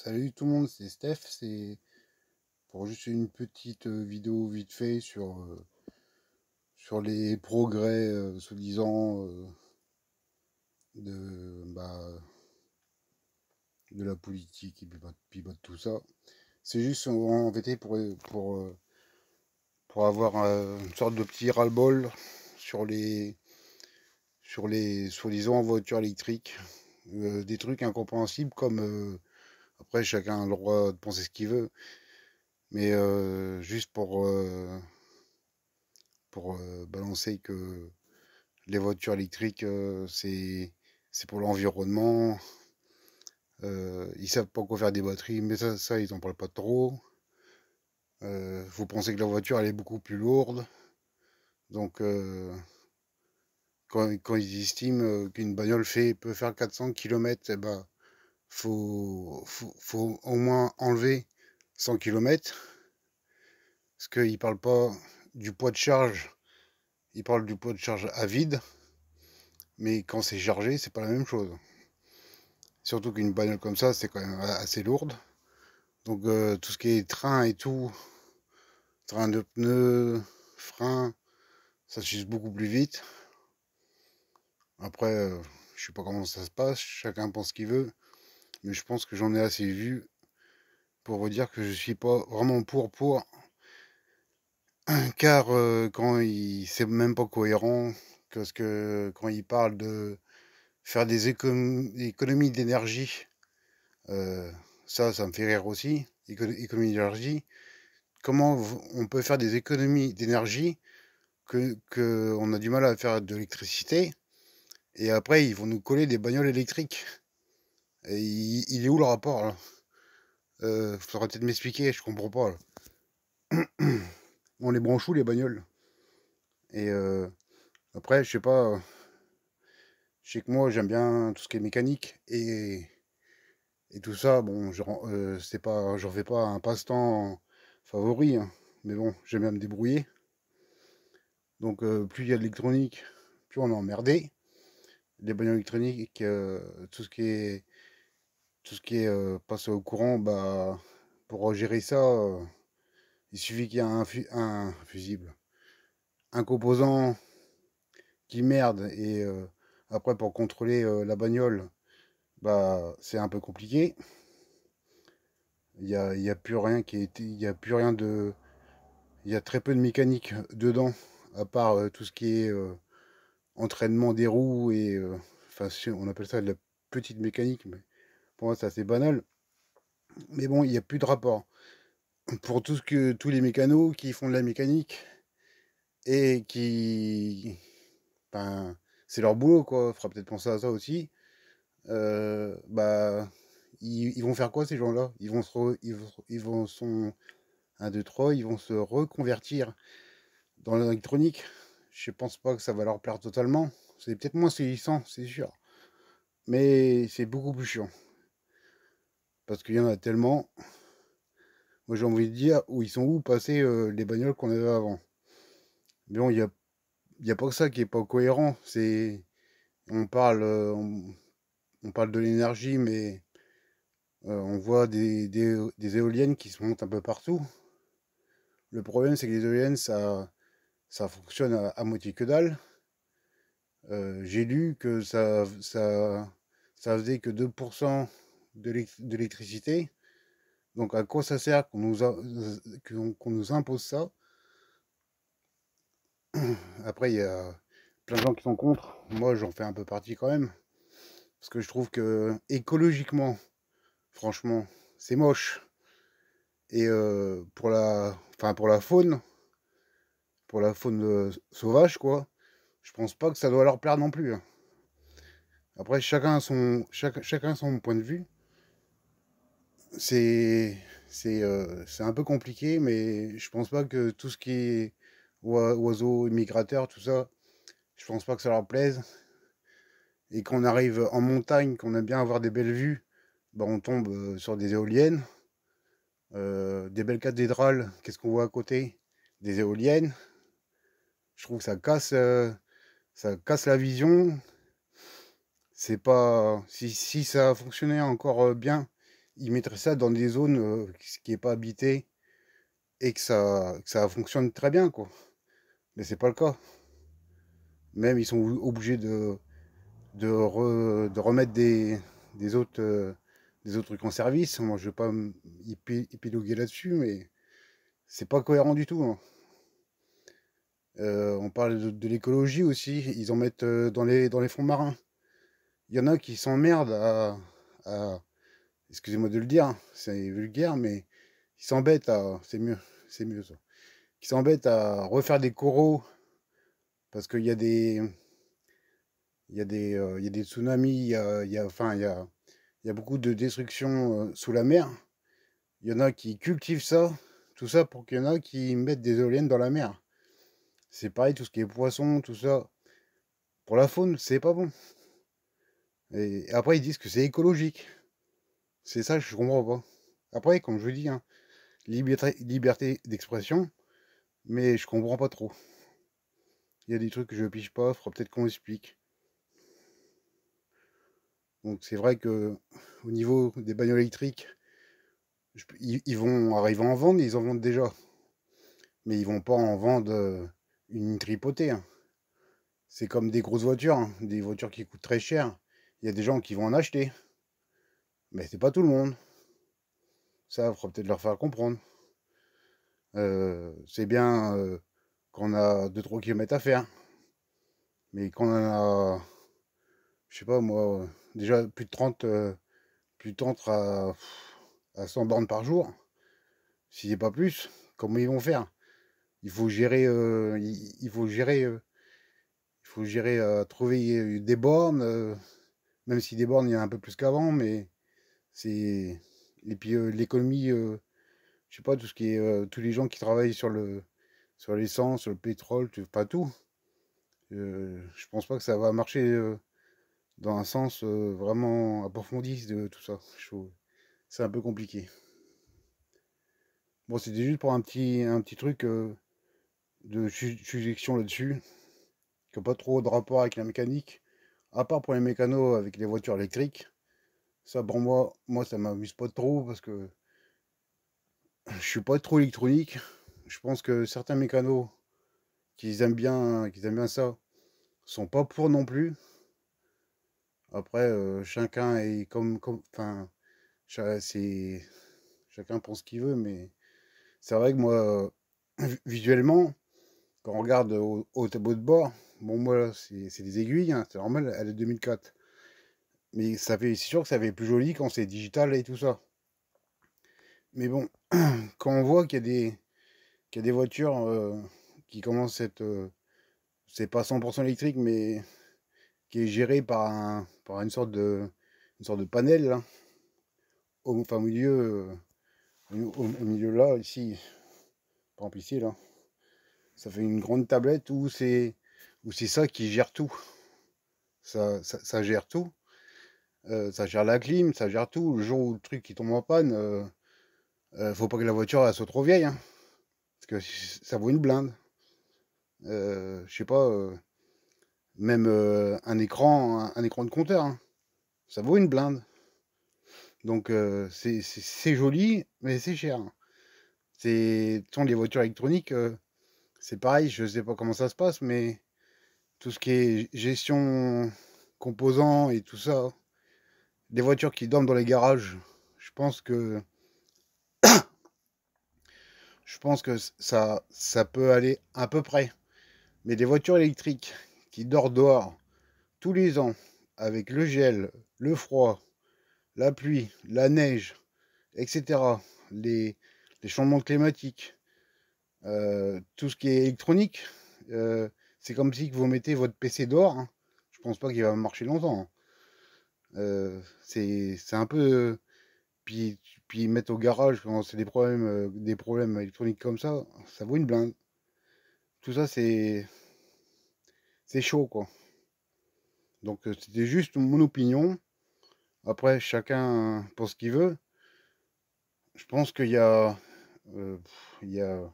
Salut tout le monde, c'est Steph. C'est pour juste une petite vidéo vite fait sur les progrès soi-disant de la politique et puis tout ça. C'est juste en vérité pour avoir une sorte de petit ras-le-bol sur les soi-disant voitures électriques. Des trucs incompréhensibles comme après chacun a le droit de penser ce qu'il veut, mais juste pour balancer que les voitures électriques, c'est pour l'environnement. Ils savent pas quoi faire des batteries, mais ça ils en parlent pas trop. Vous pensez que la voiture, elle est beaucoup plus lourde. Donc, quand ils estiment qu'une bagnole peut faire 400 km, eh ben, faut au moins enlever 100 km. Parce qu'ils parlent pas du poids de charge, ils parlent du poids de charge à vide. Mais quand c'est chargé, c'est pas la même chose. Surtout qu'une bagnole comme ça, c'est quand même assez lourde. Donc tout ce qui est train et tout, train de pneus, frein, ça s'use beaucoup plus vite. Après, je sais pas comment ça se passe, chacun pense ce qu'il veut. Mais je pense que j'en ai assez vu pour vous dire que je suis pas vraiment pour. Car c'est même pas cohérent, parce que quand il parle de faire des économies d'énergie, euh, ça me fait rire aussi, économie d'énergie. Comment on peut faire des économies d'énergie que on a du mal à faire de l'électricité, et après ils vont nous coller des bagnoles électriques. Et il est où le rapport là? Faudrait peut-être m'expliquer, je comprends pas là. On les branche où les bagnoles? Et après, je sais pas, je sais que moi j'aime bien tout ce qui est mécanique et tout ça. Bon, c'est pas, j'en fais pas un passe-temps favori, hein. Mais bon, j'aime bien me débrouiller. Donc plus il y a de l'électronique, plus on est emmerdé. Les bagnoles électroniques, tout ce qui est passé au courant, bah, pour gérer ça, il suffit qu'il y ait un fusible, un composant qui merde, et après pour contrôler la bagnole, bah, c'est un peu compliqué. Il y a plus rien il y a plus rien de, il y a très peu de mécanique dedans, à part tout ce qui est entraînement des roues et, enfin, on appelle ça de la petite mécanique, mais pour moi c'est assez banal. Mais bon, il n'y a plus de rapport. Pour tous les mécanos qui font de la mécanique et ben, c'est leur boulot quoi. Faudra peut-être penser à ça aussi. Bah, ils vont faire quoi ces gens-là? Ils vont sont 1, 2, 3, ils vont se reconvertir dans l'électronique. Je pense pas que ça va leur plaire totalement. C'est peut-être moins saisissant, c'est sûr. Mais c'est beaucoup plus chiant. Parce qu'il y en a tellement. Moi j'ai envie de dire, où ils sont où passés les bagnoles qu'on avait avant. Mais bon, il y a pas que ça qui est pas cohérent. On parle, on parle de l'énergie, mais on voit des éoliennes qui se montent un peu partout. Le problème, c'est que les éoliennes, ça fonctionne à moitié que dalle. J'ai lu que ça faisait que 2% de l'électricité. Donc à quoi ça sert qu'on nous impose ça? Après, il y a plein de gens qui sont contre. Moi, j'en fais un peu partie quand même. Parce que je trouve que écologiquement, franchement, c'est moche. Et enfin, pour la faune sauvage, quoi, je pense pas que ça doit leur plaire non plus, hein. Après, chacun son point de vue. C'est, c'est un peu compliqué, mais je pense pas que tout ce qui est oiseaux migrateurs, tout ça, je pense pas que ça leur plaise. Et qu'on arrive en montagne, qu'on aime bien avoir des belles vues, bah on tombe sur des éoliennes. Des belles cathédrales, qu'est-ce qu'on voit à côté? Des éoliennes. Je trouve que ça casse la vision. C'est pas. Si ça fonctionnait encore bien, ils mettraient ça dans des zones qui n'est pas habitées et que ça fonctionne très bien, quoi. Mais c'est pas le cas. Même ils sont obligés de remettre des autres trucs en service. Moi, je vais pas épiloguer là-dessus, mais c'est pas cohérent du tout, hein. On parle de l'écologie aussi. Ils en mettent dans les fonds marins. Il y en a qui s'emmerdent excusez-moi de le dire, hein, c'est vulgaire, mais ils s'embêtent à, c'est mieux ça. Ils s'embêtent à refaire des coraux parce qu'il y a il y a des tsunamis, enfin, il y a beaucoup de destruction sous la mer. Il y en a qui cultivent ça, tout ça pour qu'il y en a qui mettent des éoliennes dans la mer. C'est pareil, tout ce qui est poisson, tout ça. Pour la faune, c'est pas bon. Et après, ils disent que c'est écologique. C'est ça, je comprends pas. Après, comme je vous dis, hein, liberté d'expression, mais je comprends pas trop. Il y a des trucs que je pige pas, faudra peut-être qu'on explique. Donc c'est vrai que au niveau des bagnoles électriques, ils vont arriver à en vendre, ils en vendent déjà. Mais ils vont pas en vendre une tripotée, hein. C'est comme des grosses voitures, hein, des voitures qui coûtent très cher. Il y a des gens qui vont en acheter. Mais c'est pas tout le monde. Ça, faudra peut-être leur faire comprendre. C'est bien qu'on a 2-3 km à faire. Mais quand on en a, je sais pas moi, déjà plus de 30 à 100 bornes par jour, si c'est pas plus, comment ils vont faire? Il faut gérer, il faut gérer, trouver des bornes, même si des bornes il y en a un peu plus qu'avant, mais c'est et puis l'économie, je sais pas, tout ce qui est tous les gens qui travaillent sur l'essence, sur le pétrole, pas tout. Je pense pas que ça va marcher dans un sens vraiment approfondi de tout ça. C'est un peu compliqué. Bon, c'était juste pour un petit truc de suggestion là-dessus, qui n'a pas trop de rapport avec la mécanique, à part pour les mécanos avec les voitures électriques. Ça, pour moi, ça m'amuse pas trop parce que je suis pas trop électronique. Je pense que certains mécanos qui aiment bien ça, sont pas pour non plus. Après, chacun est enfin, c'est, chacun pense ce qu'il veut, mais c'est vrai que moi, visuellement, quand on regarde au tableau de bord, bon, moi, c'est des aiguilles, hein, c'est normal, elle est 2004. Mais c'est sûr que ça fait plus joli quand c'est digital et tout ça. Mais bon, quand on voit qu'il y a des voitures qui commencent à être, c'est pas 100% électrique, mais qui est gérée par une sorte de panel, là, enfin, au milieu là, ici, par exemple ici, là, ça fait une grande tablette où c'est ça qui gère tout. Ça gère tout. Ça gère la clim, ça gère tout. Le jour où le truc qui tombe en panne, faut pas que la voiture elle soit trop vieille, hein, parce que ça vaut une blinde. Je sais pas, même un écran de compteur, hein, ça vaut une blinde. Donc c'est joli, mais c'est cher, hein. Sont les voitures électroniques, c'est pareil, je sais pas comment ça se passe, mais tout ce qui est gestion composants et tout ça, des voitures qui dorment dans les garages, je pense que ça peut aller à peu près. Mais des voitures électriques qui dorment dehors tous les ans, avec le gel, le froid, la pluie, la neige, etc., les, les changements climatiques, tout ce qui est électronique, c'est comme si vous mettez votre PC dehors, hein. Je pense pas qu'il va marcher longtemps, hein. C'est un peu. Puis mettre au garage quand c'est des problèmes électroniques comme ça vaut une blinde. Tout ça, c'est chaud, quoi. Donc, c'était juste mon opinion. Après, chacun pense ce qu'il veut. Je pense qu'il y a, il y a,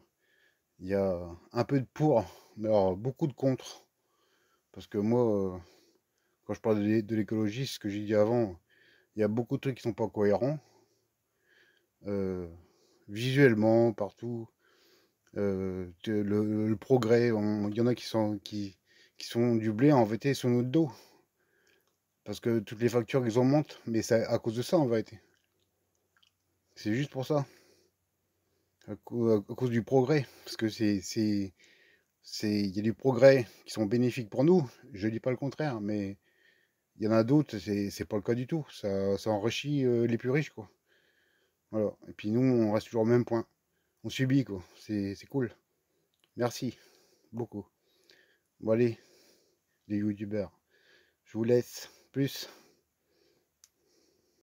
il y a un peu de pour, mais alors beaucoup de contre. Parce que moi, quand je parle de l'écologie, ce que j'ai dit avant, il y a beaucoup de trucs qui sont pas cohérents. euh, visuellement, partout. Le progrès, il y en a qui sont du blé en vérité sur notre dos. Parce que toutes les factures, ils augmentent, mais c'est à cause de ça en vérité. C'est juste pour ça. À cause du progrès. Parce que il y a du progrès qui sont bénéfiques pour nous. Je dis pas le contraire, mais il y en a d'autres, c'est pas le cas du tout. Ça enrichit les plus riches, quoi. Voilà. Et puis nous, on reste toujours au même point. On subit, quoi. C'est cool. Merci. Beaucoup. Bon, allez, les youtubeurs. Je vous laisse. Plus.